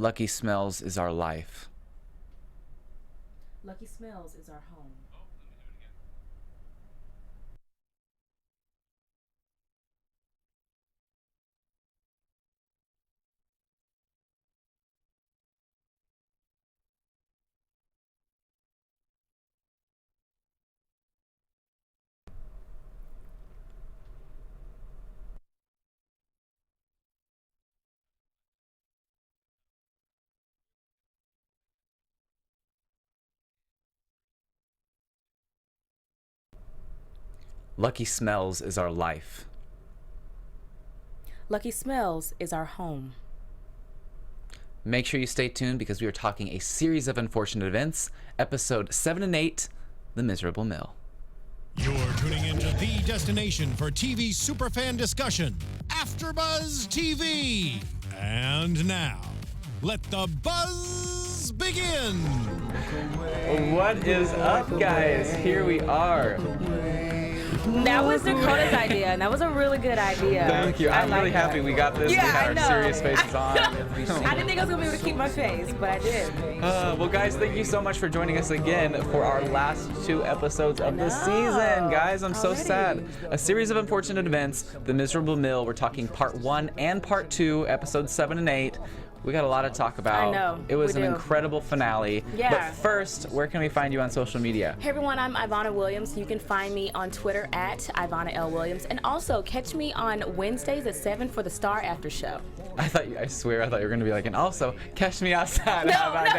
Lucky Smells is our life. Lucky Smells is our home. Lucky Smells is our life. Lucky Smells is our home. Make sure you stay tuned because we are talking a series of unfortunate events, episode 7 and 8, The Miserable Mill. You're tuning into the destination for TV superfan discussion, AfterBuzz TV. And now, let the buzz begin. What is up, guys? Here we are. That was Dakota's idea, and that was a really good idea. Thank you. I'm really happy we got this. Yeah, we had I our know. serious faces on. I didn't think I was going to be able to keep my face, but I did. Well, guys, thank you so much for joining us again for our last 2 episodes of the season. Guys, I'm so sad. A series of unfortunate events, The Miserable Mill. We're talking part 1 and part 2, episodes 7 and 8. We got a lot to talk about. I know. It was we an do. incredible finale. Yeah. But first, where can we find you on social media? Hey everyone, I'm Ivanna Williams. You can find me on Twitter at Ivanna L. Williams. And also, catch me on Wednesdays at 7 for the Star After Show. I swear I thought you were going to be like, and also, catch me outside. No, How about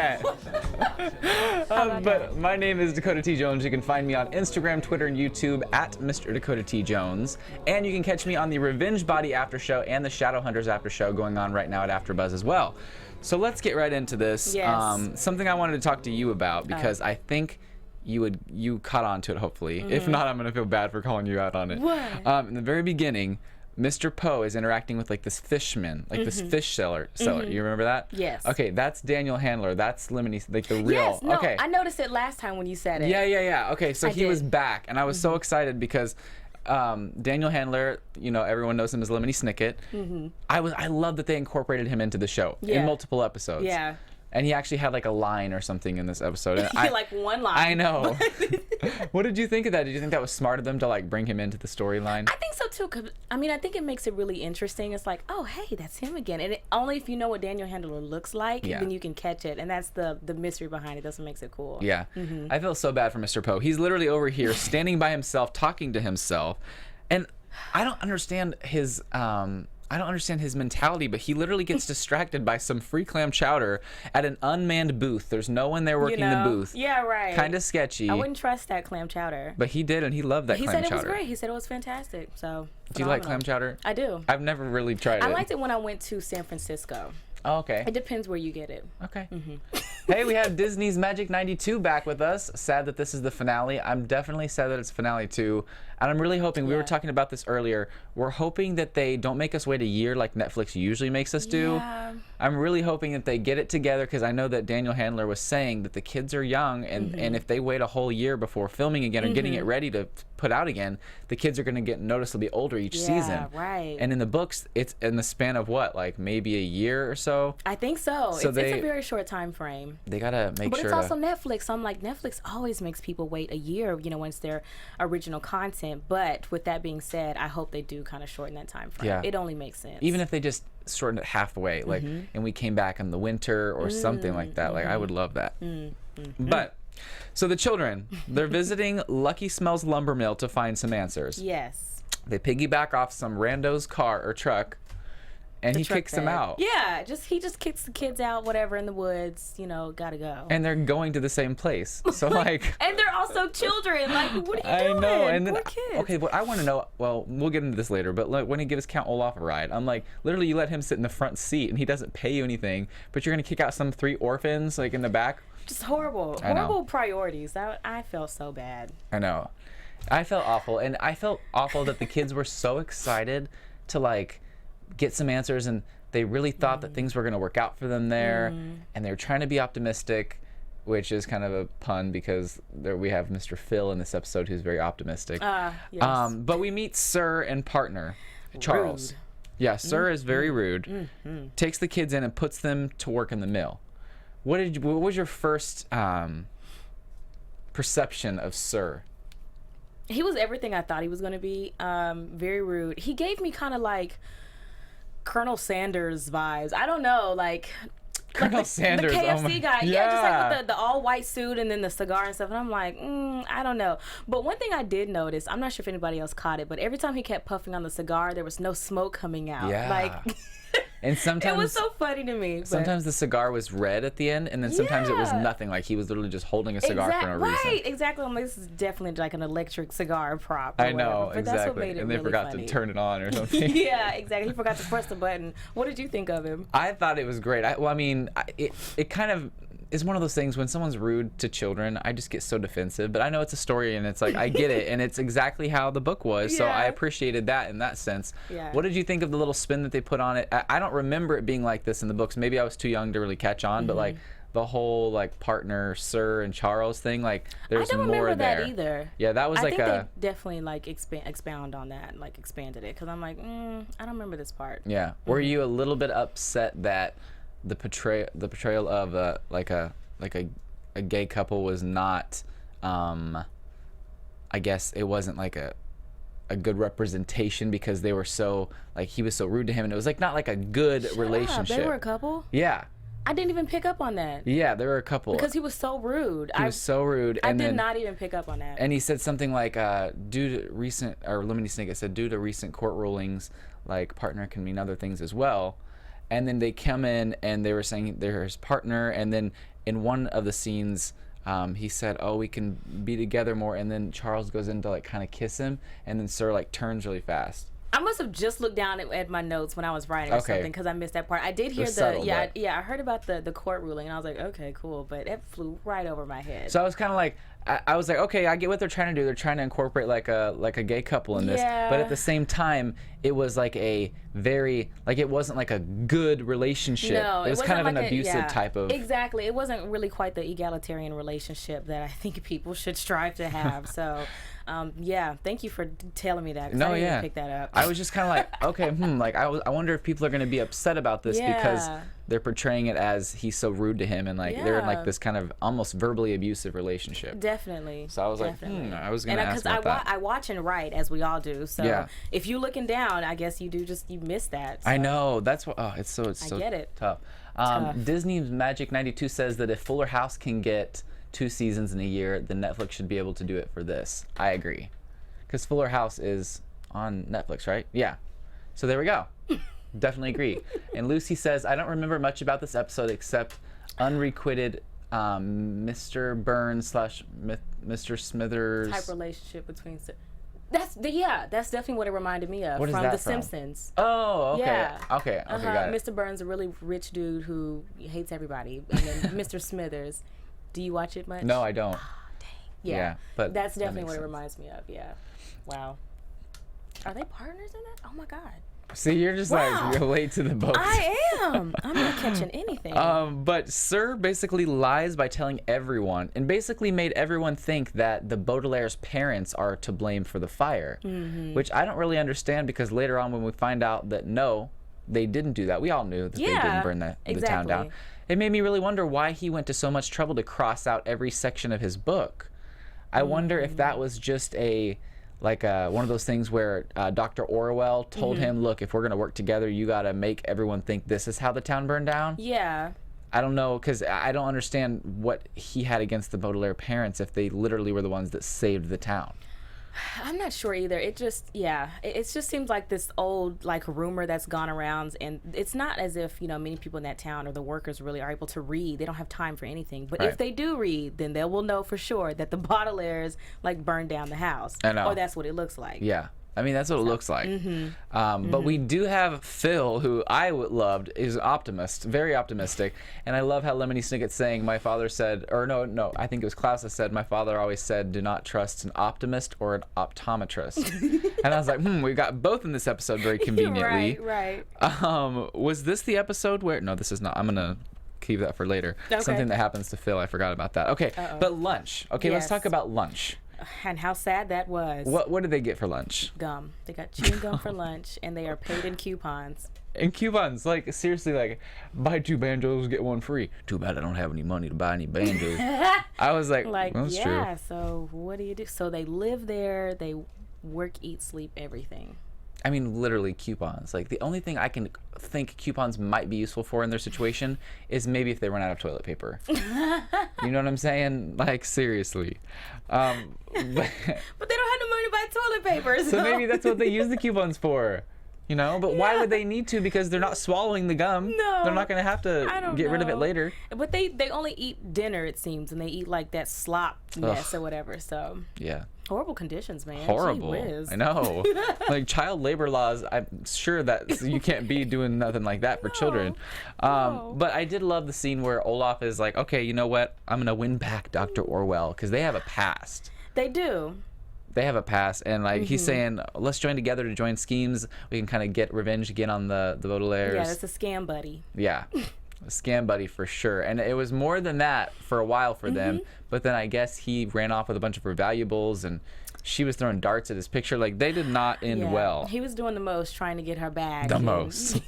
that? But my name is Dakota T. Jones. You can find me on Instagram, Twitter, and YouTube at Mr. Dakota T. Jones. And you can catch me on the Revenge Body After Show and the Shadowhunters After Show going on right now at AfterBuzz as well. So let's get right into this. Yes. Something I wanted to talk to you about because I think you caught on to it, hopefully. If not, I'm going to feel bad for calling you out on it. What? In the very beginning, Mr. Poe is interacting with like this fishman, like this fish seller. You remember that? Yes. Okay, that's Daniel Handler. That's Lemony, like the real. Yes, no, okay. I noticed it last time when you said it. Yeah. Okay, so he was back, and I was so excited because Daniel Handler, you know, everyone knows him as Lemony Snicket. I love that they incorporated him into the show in multiple episodes. Yeah. And he actually had like a line or something in this episode. And Like one line. I know. What did you think of that? Did you think that was smart of them to like bring him into the storyline? I think so too. 'Cause, I mean, I think it makes it really interesting. It's like, oh, hey, that's him again. And only if you know what Daniel Handler looks like, then you can catch it. And that's the mystery behind it. That's what makes it cool. Yeah. I feel so bad for Mr. Poe. He's literally over here standing by himself, talking to himself. And I don't understand his mentality, but he literally gets distracted by some free clam chowder at an unmanned booth. There's no one there working the booth. Yeah, right. Kind of sketchy. I wouldn't trust that clam chowder. But he did, and he loved that clam chowder. He said it was great. He said it was fantastic. So. Do you like clam chowder? I do. I've never really tried it. I liked it when I went to San Francisco. Oh, okay. It depends where you get it. Okay. Hey, we have Disney's Magic 92 back with us. Sad that this is the finale. I'm definitely sad that it's finale 2. And I'm really hoping, we were talking about this earlier, we're hoping that they don't make us wait a year like Netflix usually makes us do. Yeah. I'm really hoping that they get it together because I know that Daniel Handler was saying that the kids are young and if they wait a whole year before filming again or getting it ready to put out again, the kids are going to get noticeably older each season. Right. And in the books, it's in the span of what, like maybe a year or so? I think so. So it's a very short time frame. They got to make But sure. it's also Netflix. So I'm like, Netflix always makes people wait a year, you know, when it's their original content. But with that being said, I hope they do kind of shorten that time frame. Yeah. It only makes sense. Even if they just shorten it halfway, like, and we came back in the winter or something like that. Like, I would love that. But, so the children, they're visiting Lucky Smells Lumber Mill to find some answers. Yes. They piggyback off some rando's car or truck, and he kicks them out. Yeah, he just kicks the kids out, whatever, in the woods, you know, gotta go. And they're going to the same place. So, like... And they're also children. Like, what are you doing? I know. And then, poor kids. okay, what I want to know, well, we'll get into this later, but like, when he gives Count Olaf a ride, I'm like, literally, you let him sit in the front seat, and he doesn't pay you anything, but you're going to kick out some 3 orphans, like, in the back? Just horrible. Horrible priorities. I felt so bad. I know. I felt awful, and I felt awful that the kids were so excited to, like, get some answers, and they really thought that things were going to work out for them there, and they were trying to be optimistic, which is kind of a pun because there we have Mr. Phil in this episode who's very optimistic. Yes. But we meet Sir and partner, Charles. Rude. Yeah, Sir is very rude. Takes the kids in and puts them to work in the mill. What was your first perception of Sir? He was everything I thought he was going to be. Very rude. He gave me kind of like Colonel Sanders vibes. I don't know, like Colonel Sanders, the KFC guy. Yeah, just like with the all white suit and then the cigar and stuff. And I'm like, I don't know. But one thing I did notice, I'm not sure if anybody else caught it, but every time he kept puffing on the cigar, there was no smoke coming out. Yeah. Like, and sometimes it was so funny to me. Sometimes the cigar was red at the end, and then sometimes it was nothing. Like he was literally just holding a cigar for no reason. Right, exactly. I'm like, this is definitely like an electric cigar prop. I know, but exactly. That's what made it and they really forgot funny. to turn it on or something. Yeah, exactly. He forgot to press the button. What did you think of him? I thought it was great. It kind of is one of those things when someone's rude to children, I just get so defensive. But I know it's a story, and it's like I get it, and it's exactly how the book was. So I appreciated that in that sense. Yeah. What did you think of the little spin that they put on it? I don't remember it being like this in the books. Maybe I was too young to really catch on, but like the whole like partner Sir and Charles thing, like there's more there. I don't remember that either. Yeah, that was I like think they definitely like expound on that, like expanded it, because I'm like, I don't remember this part. Yeah. Were you a little bit upset that the portrayal of like a gay couple was not, I guess it wasn't like a good representation because they were so like he was so rude to him, and it was like not like a good relationship. They were a couple? Yeah. I didn't even pick up on that. Yeah, they were a couple. Because he was so rude. He was so rude. I did not even pick up on that. And he said something like, due to recent, or Lemony Snicket said, due to recent court rulings, like partner can mean other things as well. And then they come in and they were saying they're his partner. And then in one of the scenes, he said, oh, we can be together more. And then Charles goes in to like kind of kiss him. And then Sir like turns really fast. I must have just looked down at my notes when I was writing or something, because I missed that part. I did hear I heard about the court ruling, and I was like, okay, cool, but it flew right over my head. So I was kind of like, I was like, okay, I get what they're trying to do. They're trying to incorporate like a gay couple in this, but at the same time, it was like a very it wasn't like a good relationship. No, it was kind of an abusive type of. Exactly, it wasn't really quite the egalitarian relationship that I think people should strive to have. So. Thank you for telling me that. I didn't even pick that up. I was just kind of like, okay, I wonder if people are going to be upset about this because they're portraying it as he's so rude to him, and like they're in like this kind of almost verbally abusive relationship. Definitely. So I was like, I was going to ask about that. I watch and write as we all do. So if you're looking down, I guess you miss that. So. I know. That's what. It's so I get it. tough. Disney's Magic 92 says that if Fuller House can get 2 seasons in a year, then Netflix should be able to do it for this. I agree, because Fuller House is on Netflix, right? Yeah. So there we go. Definitely agree. And Lucy says, I don't remember much about this episode except unrequited Mr. Burns / Mr. Smithers type relationship between. That's definitely what it reminded me of. What is from that The from? Simpsons. Oh, okay. Yeah. Okay, got it. Mr. Burns, a really rich dude who hates everybody, and then Mr. Smithers. Do you watch it much? No, I don't. Oh, dang. Yeah, but that's definitely what it reminds me of. Yeah. Wow. Are they partners in that? Oh my God. See, you're just like relate to the books. I am. I'm not catching anything. But Sir basically lies by telling everyone, and basically made everyone think that the Baudelaire's parents are to blame for the fire, which I don't really understand, because later on when we find out that no, they didn't do that. We all knew that they didn't burn the town down. It made me really wonder why he went to so much trouble to cross out every section of his book. I wonder if that was just one of those things where Dr. Orwell told him, look, if we're going to work together, you got to make everyone think this is how the town burned down. Yeah. I don't know, because I don't understand what he had against the Baudelaire parents if they literally were the ones that saved the town. I'm not sure either. It just seems like this old rumor that's gone around, and it's not as if many people in that town or the workers really are able to read. They don't have time for anything. But if they do read, then they will know for sure that the Baudelaires burned down the house. I know. Or that's what it looks like. Yeah. I mean, that's what it looks like. But we do have Phil, who I loved, is optimist, very optimistic. And I love how Lemony Snicket saying, my father said, or no, I think it was Klaus that said, my father always said, do not trust an optimist or an optometrist. And I was like, we got both in this episode very conveniently. Right. Was this the episode where, no, this is not, I'm going to keep that for later. Okay. Something that happens to Phil, I forgot about that. Okay, but lunch. Okay, let's talk about lunch. And how sad that was. What did they get for lunch? Gum. They got chewing gum for lunch, and they are paid in coupons. And coupons, like, seriously, like, buy 2 banjos, get 1 free. Too bad I don't have any money to buy any banjos. I was like, well, that's true. So what do you do? So they live there, they work, eat, sleep, everything. I mean, literally coupons. Like, the only thing I can think coupons might be useful for in their situation is maybe if they run out of toilet paper. You know what I'm saying? Like, seriously. But they don't have the money to buy toilet paper. So maybe that's what they use the coupons for. You know, but why would they need to? Because they're not swallowing the gum. No. They're not going to have to get rid of it later. But they only eat dinner, it seems, and they eat like that slop mess or whatever. So yeah. Horrible conditions, man. Horrible. Gee whiz. I know. Like child labor laws, I'm sure that you can't be doing nothing like that for children. But I did love the scene where Olaf is like, okay, you know what? I'm going to win back Dr. Orwell because they have a past. They do. They have a past, and like he's saying, let's join together to join schemes. We can kind of get revenge again on the Baudelaires. Yeah, that's a scam buddy. Yeah, a scam buddy for sure. And it was more than that for a while for them, but then I guess he ran off with a bunch of her valuables, and she was throwing darts at his picture. Like, they did not end well. He was doing the most trying to get her back. The most.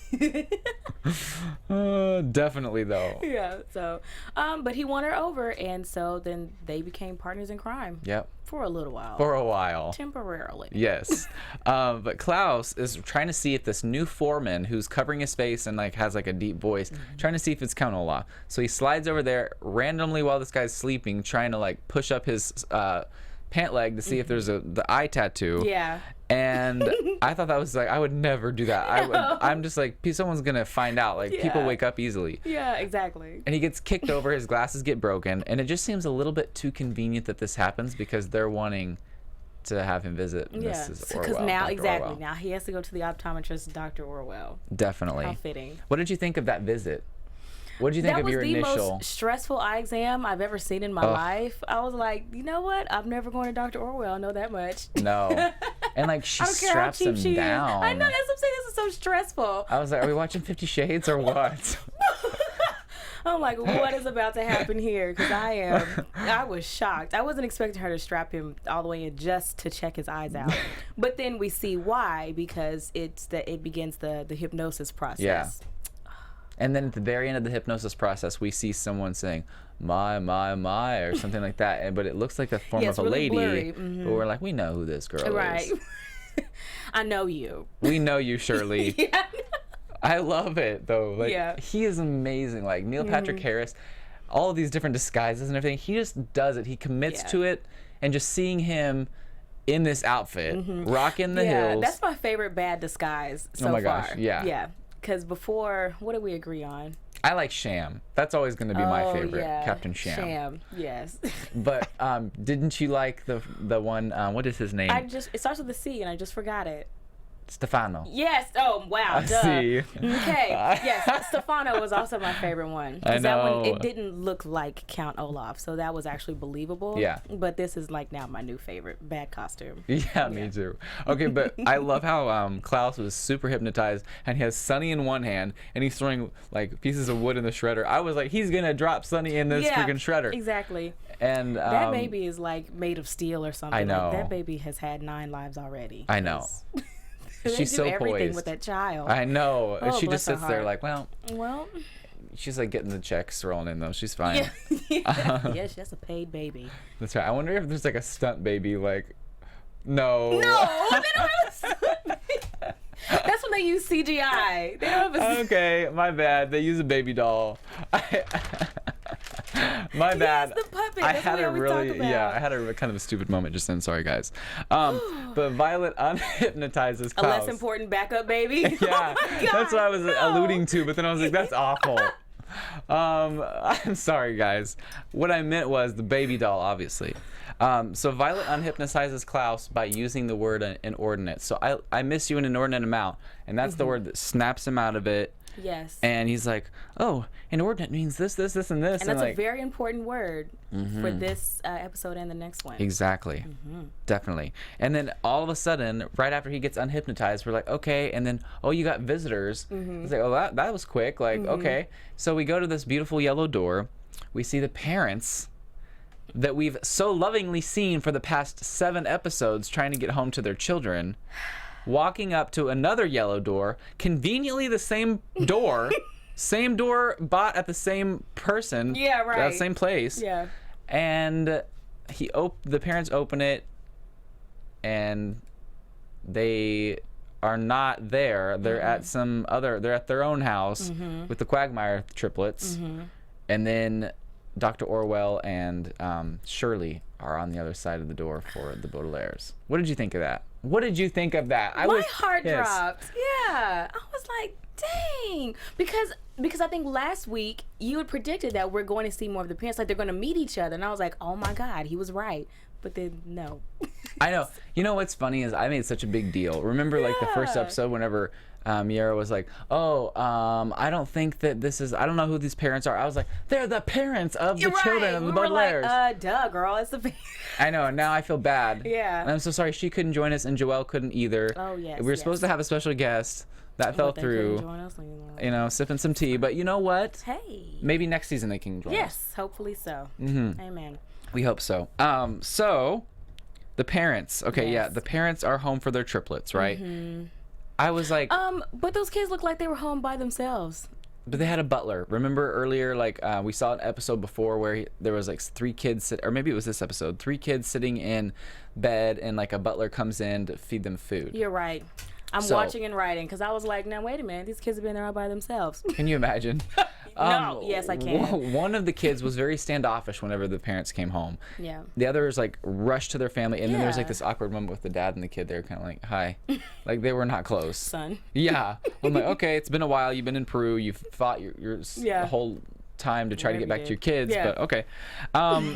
Definitely, though. Yeah, so, but he won her over, and so then they became partners in crime. Yep. For a little while. For a while. Temporarily. Yes. But Klaus is trying to see if this new foreman who's covering his face and like has like a deep voice, trying to see if it's Count Olaf. So he slides over there randomly while this guy's sleeping, trying to like push up his pant leg to see if there's the eye tattoo. Yeah. And I thought that was like, I would never do that. I'm just like, someone's gonna find out. Like, people wake up easily. Yeah, exactly. And he gets kicked over, his glasses get broken, and it just seems a little bit too convenient that this happens because they're wanting to have him visit Mrs. Orwell. Because now, Dr. Orwell. now he has to go to the optometrist, Dr. Orwell. Definitely. How fitting. What did you think of that visit? What did you think of your initial? That was the most stressful eye exam I've ever seen in my life. I was like, you know what? I'm never going to Dr. Orwell. I know that much. No. And like she straps him down. I know, that's what I'm saying. This is so stressful. I was like, are we watching 50 Shades or what? I'm like, what is about to happen here? Because I was shocked. I wasn't expecting her to strap him all the way in just to check his eyes out. But then we see why, because it begins the hypnosis process. Yeah. And then at the very end of the hypnosis process, we see someone saying, my, or something like that. But it looks like a form of a really lady. Blurry. But we're like, we know who this girl right. is. I know you. We know you, Shirley. Yeah. I love it, though. Like, he is amazing. Like, Neil Patrick Harris, all of these different disguises and everything, he just does it. He commits to it. And just seeing him in this outfit, rocking the hills. That's my favorite bad disguise so far. Oh, my gosh. Yeah. Yeah. Because before, what did we agree on? I like Sham. That's always going to be my favorite, Captain Sham. Sham, yes. But didn't you like the one? What is his name? It starts with a C, and I just forgot it. Stefano. Yes. Oh, wow. Duh. See. Okay. Yes. Stefano was also my favorite one. I know. That one, it didn't look like Count Olaf, so that was actually believable. Yeah. But this is like now my new favorite bad costume. Yeah, me too. Okay, but I love how Klaus was super hypnotized, and he has Sonny in one hand, and he's throwing like pieces of wood in the shredder. I was like, he's gonna drop Sonny in this freaking shredder. Exactly. And that baby is like made of steel or something. I know. Like, that baby has had 9 lives already. I know. She's do so everything poised with that child. I know. Oh, she bless just sits her there heart. like, well, she's like getting the checks rolling in though. She's fine. Yeah, that's a paid baby. That's right. I wonder if there's like a stunt baby. Like, no. No, they don't have a stunt baby. That's when they use CGI. They don't have a Okay, my bad. They use a baby doll. My bad. Yes, the puppet. I That's had what we a always really, talk about. I had a kind of a stupid moment just then. Sorry, guys. But Violet unhypnotizes a Klaus. less important backup baby. Yeah, Oh my God, that's what I was no. alluding to. But then I was like, that's awful. I'm sorry, guys. What I meant was the baby doll, obviously. So Violet unhypnotizes Klaus by using the word inordinate. So I miss you an inordinate amount, and that's the word that snaps him out of it. Yes. And he's like, oh, inordinate means this, and this. And that's like, a very important word for this episode and the next one. Exactly. Definitely. And then all of a sudden, right after he gets unhypnotized, we're like, okay. And then, oh, you got visitors. It's like, oh, that was quick. Like, okay. So we go to this beautiful yellow door. We see the parents. that we've so lovingly seen for the past 7 episodes trying to get home to their children, walking up to another yellow door, conveniently the same door, same door bought at the same person, Yeah, right. that same place. Yeah. And the parents open it, and they are not there. They're at they're at their own house with the Quagmire triplets. And then Dr. Orwell and Shirley are on the other side of the door for the Baudelaires. What did you think of that? What did you think of that? My heart dropped. Yeah. I was like, dang. Because I think last week you had predicted that we're going to see more of the parents, like they're going to meet each other. And I was like, oh my God, he was right. But then, no. I know. You know what's funny is I made such a big deal. Remember, like, the first episode whenever Yara was like, I don't think that I don't know who these parents are. I was like, they're the parents of the children of the Baudelaires. Like, duh, girl, it's the I know. Now I feel bad. Yeah. And I'm so sorry she couldn't join us and Joelle couldn't either. Oh, yes. We were supposed to have a special guest. That fell through. You know, sipping some tea. But you know what? Hey. Maybe next season they can join us. Yes, hopefully so. Amen. We hope so. So the parents. Okay, yeah, the parents are home for their triplets, right? I was like, but those kids look like they were home by themselves. but they had a butler. Remember earlier, like we saw an episode before where there was like 3 kids, or maybe it was this episode, 3 kids sitting in bed, and like a butler comes in to feed them food. You're right. I'm watching and writing because I was like, now wait a minute, these kids have been there all by themselves. Can you imagine? No, yes, I can. One of the kids was very standoffish whenever the parents came home. Yeah. The others like rushed to their family, and then there's like Yeah. this awkward moment with the dad and the kid. They were kind of like, "Hi," like they were not close. Son. Yeah. I'm like, okay, it's been a while. You've been in Peru. You've fought your Yeah. whole time to try to get Whatever back to you your kids, did. Yeah. but okay.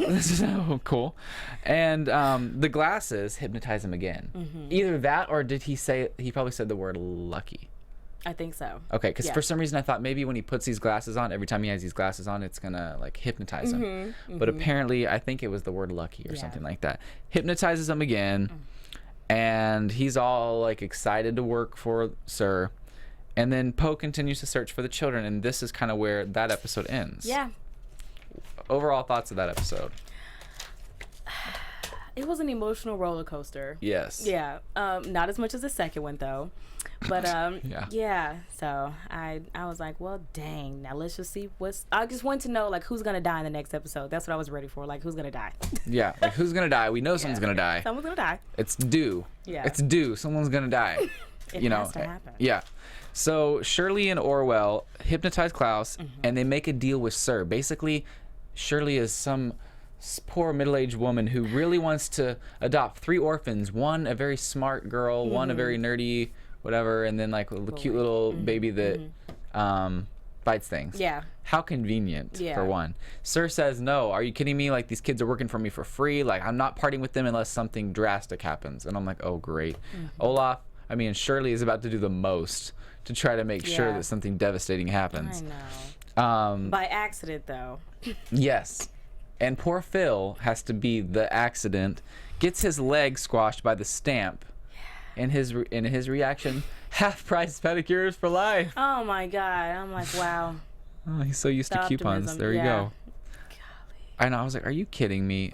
This is so cool. And the glasses hypnotize him again. Mm-hmm. Either that, or did he probably said the word lucky. I think so. Okay, because Yeah. for some reason I thought maybe when he puts these glasses on, every time he has these glasses on, it's gonna like hypnotize him. But apparently, I think it was the word lucky or Yeah. something like that. Hypnotizes him again, and he's all like excited to work for Sir. And then Poe continues to search for the children, and this is kind of where that episode ends. Yeah. Overall thoughts of that episode? It was an emotional roller coaster. Yes. Yeah. Not as much as the second one though. But yeah. So I was like, well, dang. Now let's just see I just want to know like who's gonna die in the next episode. That's what I was ready for. Like who's gonna die? Yeah. Like who's gonna die? We know someone's gonna die. Someone's gonna die. It's due. Yeah. It's due. Someone's gonna die. It you know. has to happen. Yeah. So Shirley and Orwell hypnotize Klaus, Mm-hmm. and they make a deal with Sir. Basically, Shirley is some poor middle-aged woman who really wants to adopt 3 orphans. One a very smart girl, one a very nerdy whatever, and then like a cute little baby that bites things. Yeah. How convenient, Yeah. for one. Sir says, no, are you kidding me? Like, these kids are working for me for free. Like, I'm not parting with them unless something drastic happens. And I'm like, oh, great. Shirley is about to do the most to try to make sure Yeah. that something devastating happens. I know. By accident though. Yes. And poor Phil has to be the accident, gets his leg squashed by the stamp. In his reaction, half-price pedicures for life. Oh my God. I'm like, wow. Oh, he's so used to coupons. Optimism, There you yeah. go. Golly. I know. I was like, are you kidding me?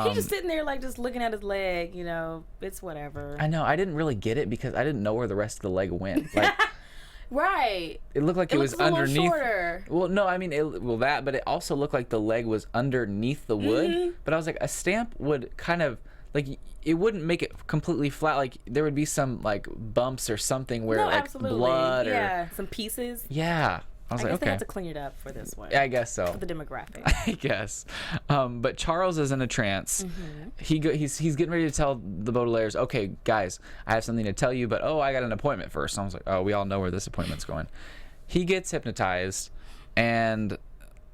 He's just sitting there like just looking at his leg, you know, it's whatever. I know. I didn't really get it because I didn't know where the rest of the leg went. Like, Right. it looked like it was looks a little underneath. shorter. Well, no, I mean, but it also looked like the leg was underneath the wood. But I was like, a stamp would kind of like it wouldn't make it completely flat. Like there would be some like bumps or something where like absolutely. blood or yeah, some pieces. yeah. I was I like, guess they okay. had to clean it up for this one. Yeah, I guess so. For the demographic. I guess. But Charles is in a trance. He's getting ready to tell the Baudelaires, okay, guys, I have something to tell you, but I got an appointment first. And I was like, oh, we all know where this appointment's going. He gets hypnotized, and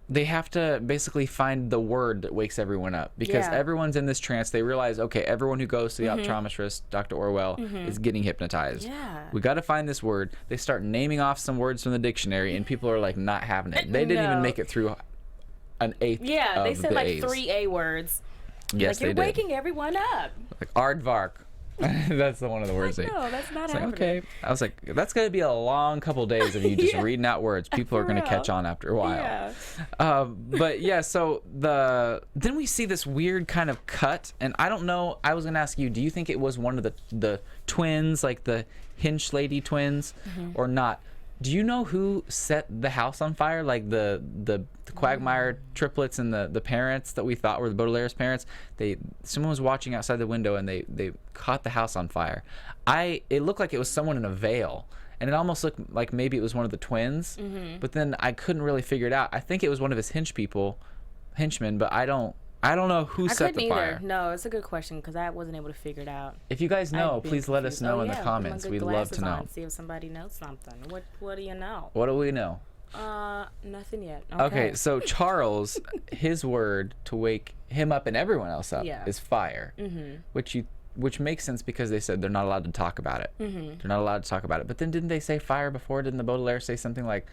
they have to basically find the word that wakes everyone up because Yeah. everyone's in this trance. They realize, okay, everyone who goes to the optometrist, Dr. Orwell, is getting hypnotized. Yeah. We got to find this word. They start naming off some words from the dictionary, and people are like not having it. They didn't even No. make it through an eighth. Yeah, of they said the like A's. 3 A words. Yes, like, you're they did. waking everyone up. Like aardvark, That's one of the words. No, that's not happening. Okay. I was like, that's going to be a long couple days of you just reading out words. People are going to catch on after a while. Yeah. But yeah, so then we see this weird kind of cut, and I don't know. I was going to ask you, do you think it was one of the twins, like the Hinch lady twins, or not? Do you know who set the house on fire? Like the Quagmire triplets and the parents that we thought were the Baudelaire's parents. Someone was watching outside the window and they caught the house on fire. It looked like it was someone in a veil, and it almost looked like maybe it was one of the twins. But then I couldn't really figure it out. I think it was one of his henchmen, but I don't know who set the fire. No, it's a good question because I wasn't able to figure it out. If you guys know, please let us know in the comments. We'd love to know. See if somebody knows something. What do you know? What do we know? Nothing yet. Okay, so Charles, his word to wake him up and everyone else up is fire, which makes sense because they said they're not allowed to talk about it. They're not allowed to talk about it. But then didn't they say fire before? Didn't the Baudelaire say something like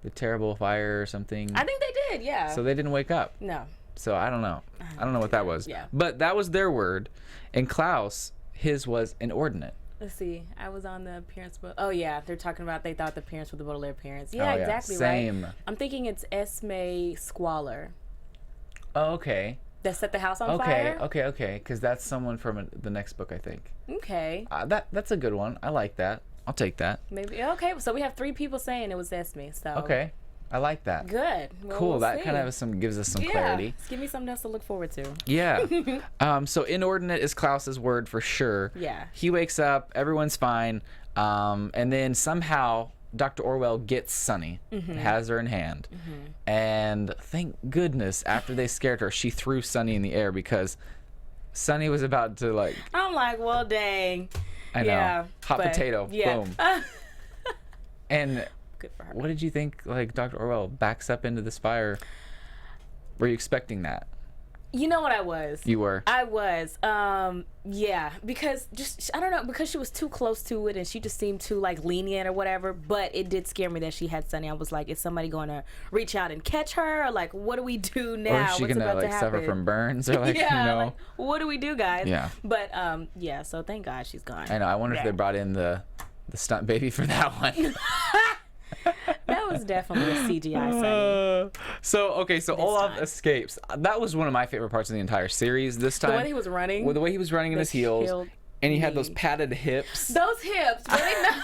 the terrible fire or something? I think they did, yeah. So they didn't wake up. No. So I don't know. I don't know what that was. Yeah. But that was their word. And Klaus, his was inordinate. Let's see. I was on the parents book. Oh, yeah. They're talking about they thought the parents were the Baudelaire parents. Yeah, exactly. Same. Right. I'm thinking it's Esme Squalor. Oh, okay. That set the house on fire? Okay. Because that's someone from the next book, I think. Okay. That's a good one. I like that. I'll take that. Maybe. Okay. So we have 3 people saying it was Esme. So. Okay. I like that. Good. Well, cool. We'll that see. kind of gives us some clarity. Give me something else to look forward to. Yeah. So inordinate is Klaus's word for sure. Yeah. He wakes up. Everyone's fine. And then somehow Dr. Orwell gets Sunny, has her in hand. And thank goodness after they scared her, she threw Sunny in the air because Sunny was about to like. I'm like, well, dang. I know. Yeah, Hot potato. Yeah. Boom. And. Good for her. What did you think, like, Dr. Orwell backs up into this fire? Were you expecting that? You know what I was? You were? I was. Yeah, because I don't know, because she was too close to it and she just seemed too, like, lenient or whatever, but it did scare me that she had Sunny. I was like, is somebody going to reach out and catch her? Or, like, what do we do now? Or is she going to, like, suffer from burns? Or, like, yeah, you know? like, what do we do, guys? Yeah. But, yeah, so thank God she's gone. I know. I wonder if they brought in the stunt baby for that one. That was definitely a CGI Sunny. So Olaf escapes. That was one of my favorite parts of the entire series this time. The way he was running. The way he was running in his heels. And he had those padded hips. Those hips. Were they not?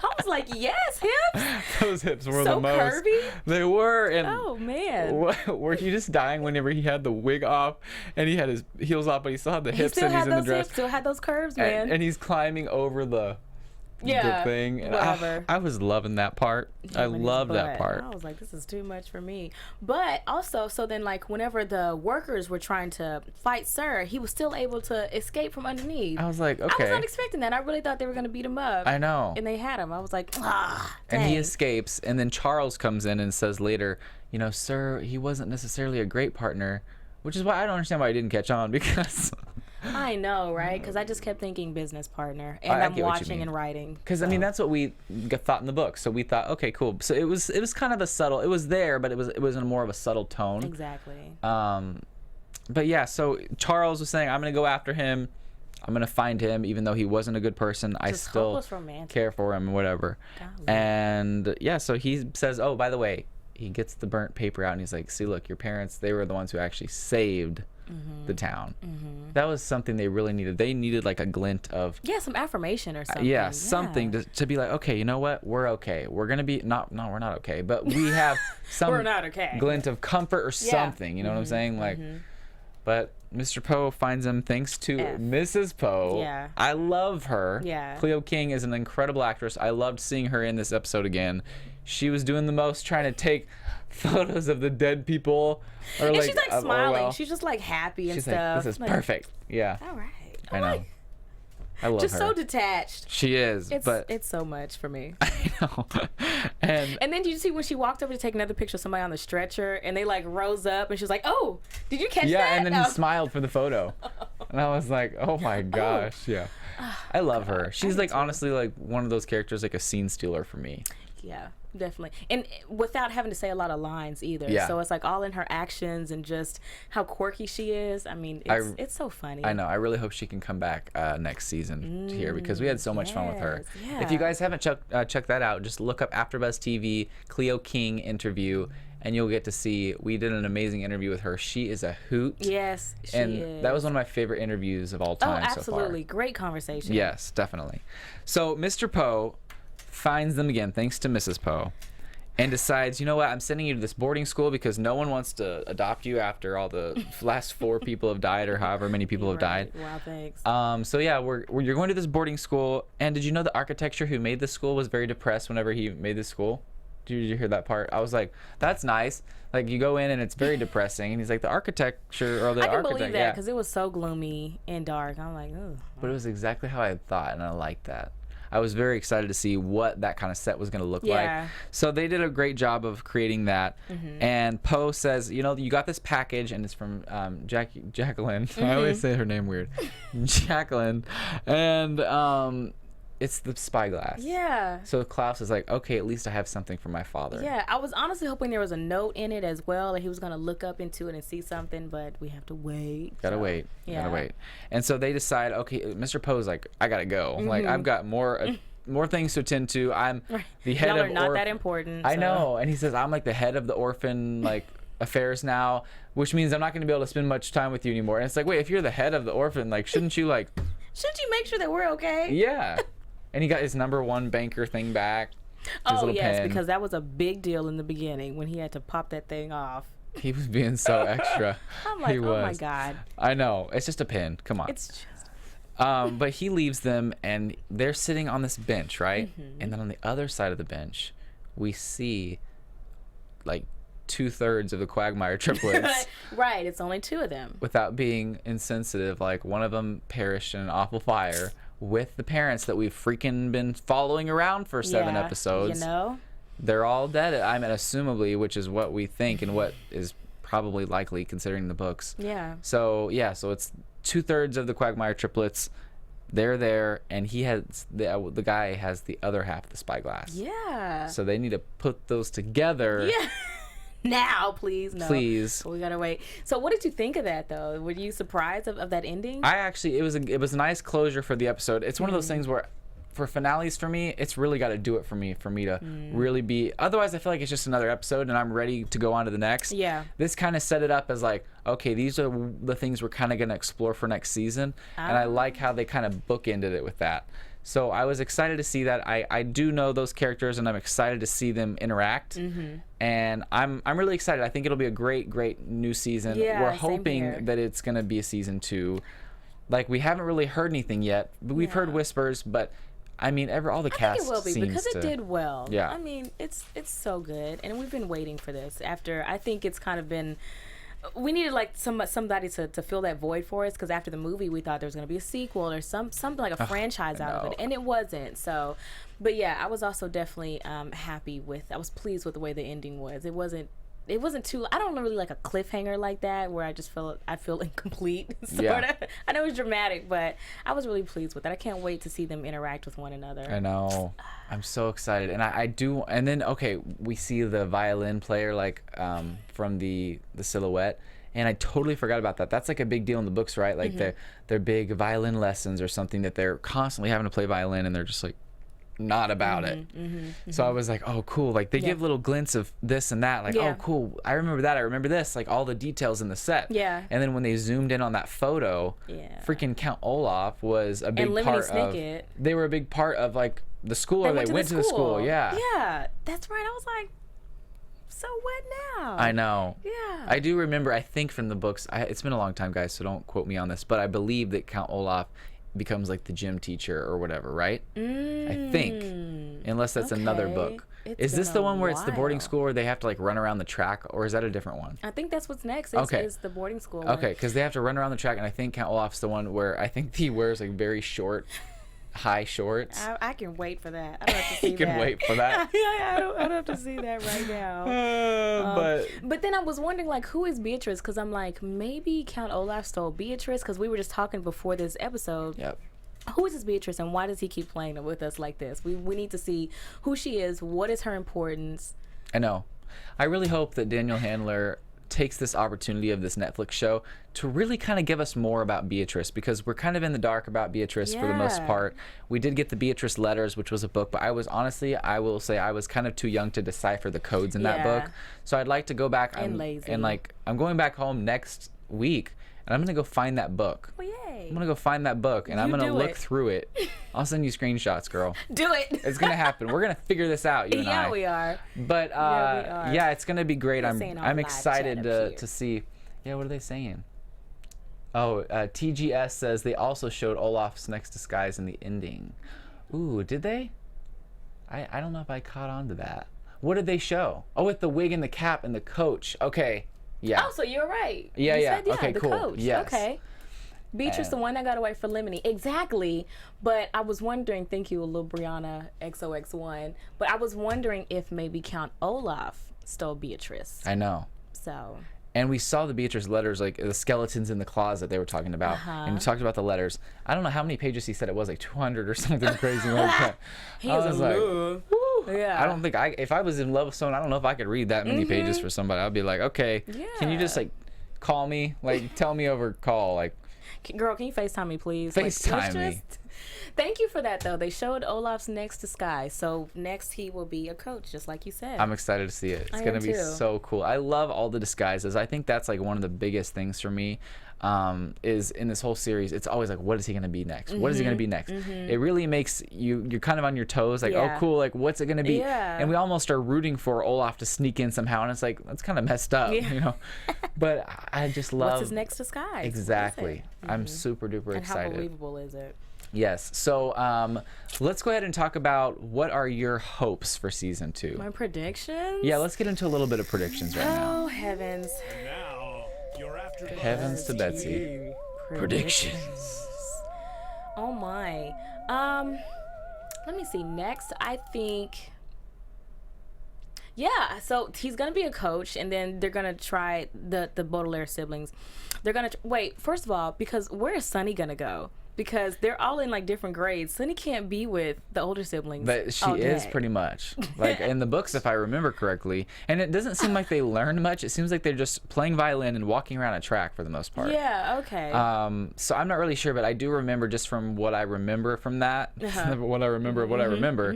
I was like, yes, hips. Those hips were so the most. Curvy. They were. And oh, man. Were you just dying whenever he had the wig off and he had his heels off, but he still had the hips and he's in the dress? Still had those curves, man. And he's climbing over the thing. And I was loving that part. I loved that part. I was like, this is too much for me. But also, so then, like, whenever the workers were trying to fight Sir, he was still able to escape from underneath. I was like, okay. I was not expecting that. I really thought they were going to beat him up. I know. And they had him. I was like, dang. And he escapes. And then Charles comes in and says later, you know, Sir, he wasn't necessarily a great partner, which is why I don't understand why I didn't catch on because... I know, right? Because I just kept thinking business partner, and I'm watching and writing. Because I mean, that's what we thought in the book. So we thought, okay, cool. So it was kind of a subtle. It was there, but it was in more of a subtle tone. Exactly. But yeah, so Charles was saying, I'm gonna go after him. I'm gonna find him, even though he wasn't a good person. I still care for him, whatever. Golly. And yeah, so he says, oh, by the way, he gets the burnt paper out, and he's like, see, look, your parents, they were the ones who actually saved the town. That was something they really needed. They needed like a glint of some affirmation or something. Something to be like, okay, you know what, we're okay. We're gonna be we're not okay, but we have some we're not okay. glint of comfort or something. You know what I'm saying? Like, but Mr. Poe finds him thanks to Mrs. Poe. Yeah, I love her. Yeah, Cleo King is an incredible actress. I loved seeing her in this episode again. She was doing the most, trying to take photos of the dead people. Or and like, she's like smiling. Orwell. She's just like happy and she's stuff. Like, this is perfect. Yeah. All right. I know. I love just her. So detached. She is. It's so much for me. I know. And then did you see when she walked over to take another picture of somebody on the stretcher and they like rose up and she was like, oh, did you catch that? Yeah, and then he smiled for the photo. And I was like, oh my gosh. Yeah. I love her. She's like honestly like one of those characters, like a scene stealer for me. yeah, definitely. And without having to say a lot of lines either. Yeah. So it's like all in her actions and just how quirky she is. I mean, it's so funny. I know. I really hope she can come back next season here because we had so much fun with her. Yes, If you yeah. guys haven't checked that out, just look up AfterBuzz TV Cleo King interview, and you'll get to see. We did an amazing interview with her. She is a hoot. Yes, she And is. that was one of my favorite interviews of all Oh, time so far. absolutely. Great conversation. Yes, definitely. So Mr. Poe finds them again, thanks to Mrs. Poe, and decides, you know what, I'm sending you to this boarding school because no one wants to adopt you after all the last 4 people have died or however many people have died. Wow, thanks. So yeah, you're going to this boarding school, and did you know the architecture who made this school was very depressed whenever he made this school? Did you hear that part? I was like, that's nice. Like, you go in and it's very depressing, and he's like, the architecture or the I can architect, believe that yeah. because it was so gloomy and dark. I'm like, ugh. But it was exactly how I thought, and I liked that. I was very excited to see what that kind of set was going to look Yeah. like. So they did a great job of creating that. And Poe says, you know, you got this package, and it's from Jacqueline. I always say her name weird. Jacqueline. And it's the spyglass. Yeah. So Klaus is like, okay, at least I have something for my father. Yeah, I was honestly hoping there was a note in it as well, that he was going to look up into it and see something, but we have to wait. Gotta so, wait. Yeah. Gotta wait. And so they decide, okay, Mr. Poe's like, I gotta go. Like, I've got more things to attend to. I'm the head Y'all of are not that important. I so- know. And he says, I'm like the head of the orphan like affairs now, which means I'm not going to be able to spend much time with you anymore. And it's like, wait, if you're the head of the orphan, like, shouldn't you like, Shouldn't you make sure that we're okay? yeah. And he got his #1 banker thing back. His Oh, little yes, pen. because that was a big deal in the beginning when he had to pop that thing off. He was being so extra. I'm like, He oh my was. God. I know. It's just a pen. Come on. It's just. But he leaves them, and they're sitting on this bench, right? Mm-hmm. And then on the other side of the bench, we see like 2/3 of the Quagmire triplets. Right, it's only 2 of them. Without being insensitive, like one of them perished in an awful fire with the parents that we've freaking been following around for 7 Yeah, episodes. You know? They're all dead. I mean, assumably, which is what we think and what is probably likely considering the books. Yeah. So yeah, so it's 2/3 of the Quagmire triplets. They're there, and he has the guy has the other half of the spyglass. Yeah. So they need to put those together. Yeah. Now, please. No. Please. We gotta wait. So, what did you think of that, though? Were you surprised of that ending? I actually, it was a nice closure for the episode. It's one of those things where, for finales for me, it's really got to do it for me to really be. Otherwise, I feel like it's just another episode, and I'm ready to go on to the next. Yeah. This kind of set it up as like, okay, these are the things we're kind of gonna explore for next season, and I like how they kind of bookended it with that. So I was excited to see that. I do know those characters, and I'm excited to see them interact. And I'm really excited. I think it'll be a great new season. Yeah, We're same hoping here. that it's gonna be a season 2. Like, we haven't really heard anything yet, but we've heard whispers. But I mean, all the I cast think it will be seems because it to, did well. Yeah. I mean, it's so good, and we've been waiting for this. After I think it's kind of been. We needed like somebody to fill that void for us, because after the movie we thought there was going to be a sequel or something like a franchise out of it, and it wasn't. So, but yeah, I was also definitely happy with. I was pleased with the way the ending was. It wasn't too. I don't really like a cliffhanger like that where I feel incomplete. Sort of. I know it's dramatic, but I was really pleased with it. I can't wait to see them interact with one another. I know. I'm so excited, and I do. And then we see the violin player like from the silhouette, and I totally forgot about that. That's like a big deal in the books, right? Like they're big violin lessons or something that they're constantly having to play violin, and they're just like not about it. So I was like, oh cool, like they give little glints of this and that, like oh cool, I remember that, I remember this, like all the details in the set. And then when they zoomed in on that photo, freaking Count Olaf was a big and part Lemony of Snicket. They were a big part of like the school, or they went to the school. Yeah, that's right. I was like, so what now? I know. Yeah. I do remember, I think from the books, it's been a long time, guys, so don't quote me on this, but I believe that Count Olaf becomes like the gym teacher or whatever, right? I think, unless that's another book. Is this the one where it's the boarding school where they have to like run around the track, or is that a different one? I think that's what's next. Is the boarding school. Okay, because they have to run around the track, and I think Count Olaf's the one where I think he wears like very short, high shorts. I can wait for that. I don't have to see You can wait for that. I don't have to see that right now. But then I was wondering, like, who is Beatrice? Because I'm like, maybe Count Olaf stole Beatrice, because we were just talking before this episode. Yep. who is this Beatrice and why does he keep playing with us like this? We need to see who she is, what is her importance. I know. I really hope that Daniel Handler takes this opportunity of this Netflix show to really kind of give us more about Beatrice, because we're kind of in the dark about Beatrice for the most part. We did get the Beatrice letters, which was a book, but I will say I was kind of too young to decipher the codes in that book. So I'd like to go back I'm going back home next week, and I'm gonna go find that book. Oh, yay. I'm gonna go find that book, and I'm gonna look through it. I'll send you screenshots, girl. Do it. It's gonna happen. We're gonna figure this out, you and I. Yeah, we are. But we are. yeah, it's gonna be great. I'm excited to see. Yeah, what are they saying? Oh, TGS says they also showed Olaf's next disguise in the ending. Ooh, did they? I don't know if I caught on to that. What did they show? Oh, with the wig and the cap and the coach. Okay. Yeah. Oh, so you're right. Yeah, you yeah. Said, okay, the cool. Coach. Yes. Okay. Beatrice, the one that got away from Lemony. Exactly. But I was wondering, thank you, Lil Brianna XOX1, but I was wondering if maybe Count Olaf stole Beatrice. I know. So. And we saw the Beatrice letters, like the skeletons in the closet they were talking about. And we talked about the letters. I don't know how many pages he said it was, like 200 or something crazy like that. He was like, yeah. I don't think if I was in love with someone, I don't know if I could read that many pages for somebody. I'd be like, okay, can you just like call me? Like tell me over call. Like, girl, can you FaceTime me, please? FaceTime me. Thank you for that, though. They showed Olaf's next disguise. So next he will be a coach, just like you said. I'm excited to see it. It's going to be so cool. I love all the disguises. I think that's like one of the biggest things for me is in this whole series. It's always like, what is he going to be next? What is he going to be next? It really makes you're kind of on your toes. Like, oh, cool. Like, what's it going to be? Yeah. And we almost are rooting for Olaf to sneak in somehow. And it's like, that's kind of messed up, you know? But I just love. What's his next disguise? Exactly. I'm super duper excited. And how believable is it? Yes. So let's go ahead and talk about what are your hopes for season 2. My predictions? Yeah, let's get into a little bit of predictions right now. Oh, heavens. And now, your AfterBuzz Heavens to Betsy. Predictions. Oh my. Let me see. Next, I think. Yeah, so he's gonna be a coach, and then they're gonna try the Baudelaire siblings. They're gonna wait. First of all, because where is Sunny gonna go? Because they're all in like different grades. Sunny can't be with the older siblings. But she is pretty much like in the books, if I remember correctly. And it doesn't seem like they learn much. It seems like they're just playing violin and walking around a track for the most part. Yeah. Okay. So I'm not really sure, but I do remember just from what I remember from that. What I remember.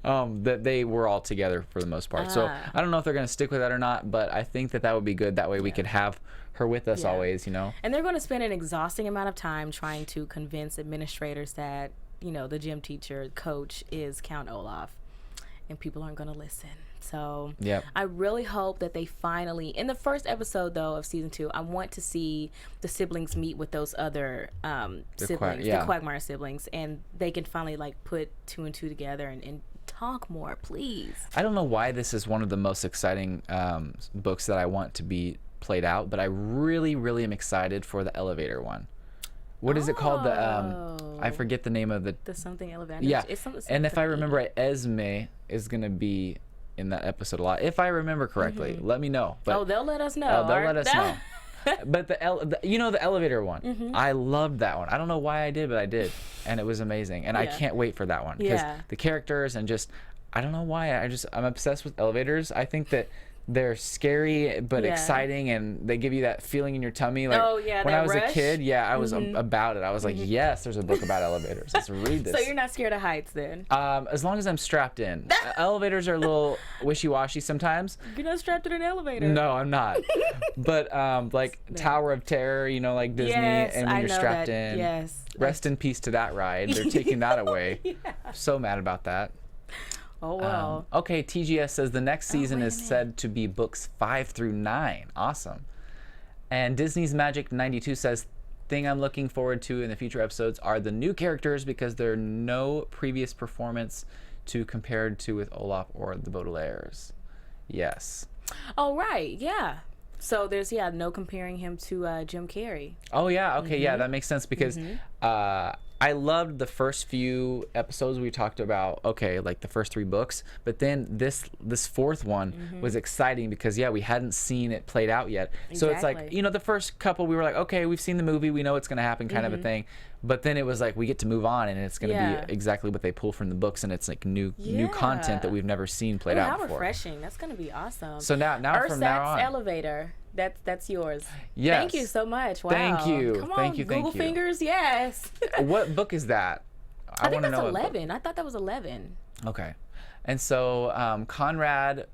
That they were all together for the most part. So I don't know if they're going to stick with that or not, but I think that would be good. That way we could have her with us always, you know. And they're going to spend an exhausting amount of time trying to convince administrators that, you know, the gym teacher coach is Count Olaf, and people aren't going to listen. So I really hope that they finally, in the first episode though of season 2, I want to see the siblings meet with those other siblings, the Quagmire siblings, and they can finally like put 2 and 2 together and talk more, please. I don't know why this is one of the most exciting books that I want to be played out, but I really, really am excited for the elevator one. What is it called? The I forget the name of the something elevator. Yeah, it's something and if I remember right, Esme is gonna be in that episode a lot. If I remember correctly, let me know. But, they'll let us know. They'll let us know. But the elevator one, I loved that one. I don't know why I did, but I did, and it was amazing. And I can't wait for that one because the characters and just I don't know why I'm obsessed with elevators. I think that they're scary but exciting, and they give you that feeling in your tummy. Like when I was a kid, I was about it. I was like, yes, there's a book about elevators. Let's read this. So you're not scared of heights then? As long as I'm strapped in. Elevators are a little wishy-washy sometimes. You're not strapped in an elevator. No, I'm not. But like Tower of Terror, you know, like Disney, and when you're strapped in. Yes. Rest in peace to that ride. They're taking that away. So mad about that. Oh, wow. Okay, TGS says the next season is said to be books 5 through 9. Awesome. And Disney's Magic 92 says, thing I'm looking forward to in the future episodes are the new characters because there are no previous performance to compared to with Olaf or the Baudelaires. Yes. Oh, right. Yeah. So there's, no comparing him to Jim Carrey. Oh, yeah. Okay, yeah, that makes sense because I I loved the first few episodes. We talked about, okay, like the first 3 books, but then this fourth one was exciting because we hadn't seen it played out yet. So it's like, the first couple we were like, okay, we've seen the movie, we know what's going to happen, kind of a thing. But then it was like, we get to move on, and it's going to be exactly what they pull from the books, and it's like new content that we've never seen played out before. How refreshing. That's going to be awesome. So now from now on. Elevator. That's yours. Yes. Thank you so much. Wow. Thank you. Come on, thank you. Google fingers. Yes. What book is that? I think that's 11. I thought that was 11. Okay. And so Conrad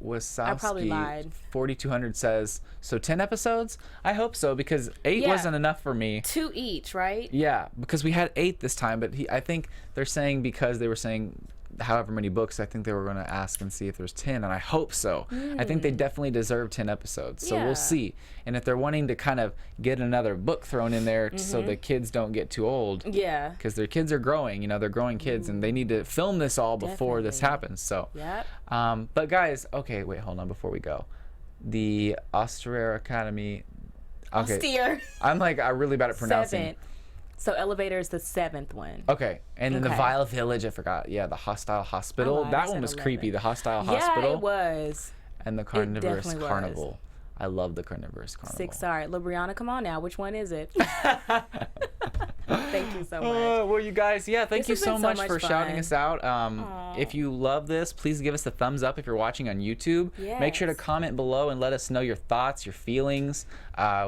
Wasowski 4200 says, so 10 episodes? I hope so, because 8 wasn't enough for me. 2 each, right? Yeah, because we had 8 this time, but I think they're saying, because they were saying however many books, I think they were going to ask and see if there's 10, and I hope so. I think they definitely deserve 10 episodes, so we'll see. And if they're wanting to kind of get another book thrown in there so the kids don't get too old, because their kids are growing, they're growing kids, and they need to film this all before this happens. So, but guys, okay, wait, hold on before we go. The Austere Academy. Okay, Austere. I'm really bad at pronouncing. 7th. So Elevator is the 7th one. Okay, and then the Vile Village, I forgot. Yeah, the Hostile Hospital. That one was 11. Creepy. The Hostile Hospital. Yeah, it was. And the Carnivorous Carnival. I love the Carnivorous Carnival. 6. All right, Libriana, come on now. Which one is it? Thank you so much. Well, you guys, thank you so much for fun. shouting us out. If you love this, please give us a thumbs up if you're watching on YouTube. Make sure to comment below and let us know your thoughts, your feelings.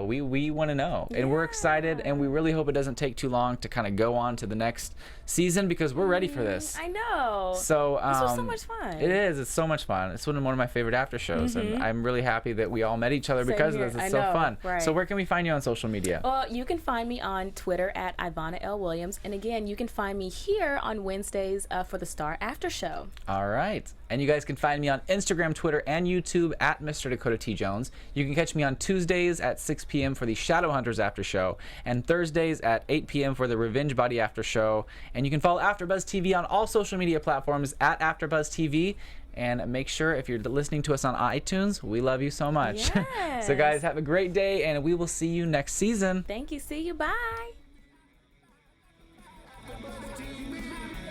We want to know. And we're excited, and we really hope it doesn't take too long to kind of go on to the next season, because we're ready for this. I know. So this was so much fun. It is. It's so much fun. It's one of my favorite after shows, and I'm really happy that we all met each other because of this. It's so fun. Right. So where can we find you on social media? Well, you can find me on Twitter at Ivanna L. Williams. And again, you can find me here on Wednesdays for the Star After Show. All right. And you guys can find me on Instagram, Twitter, and YouTube at Mr. Dakota T. Jones. You can catch me on Tuesdays at 6 p.m. for the Shadowhunters After Show, and Thursdays at 8 p.m. for the Revenge Body After Show. And you can follow AfterBuzz TV on all social media platforms at AfterBuzz TV. And make sure, if you're listening to us on iTunes, we love you so much. Yes. So guys, have a great day, and we will see you next season. Thank you. See you. Bye.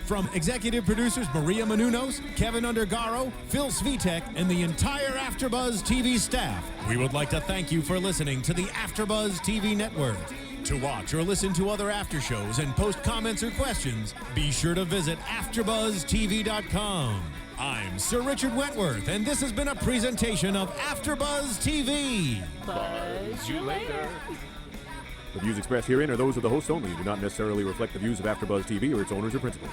From executive producers Maria Menounos, Kevin Undergaro, Phil Svitek, and the entire AfterBuzz TV staff, we would like to thank you for listening to the AfterBuzz TV network. To watch or listen to other after shows and post comments or questions, be sure to visit AfterBuzzTV.com. I'm Sir Richard Wentworth, and this has been a presentation of AfterBuzz TV. Buzz you later. The views expressed herein are those of the hosts only and do not necessarily reflect the views of AfterBuzz TV or its owners or principals.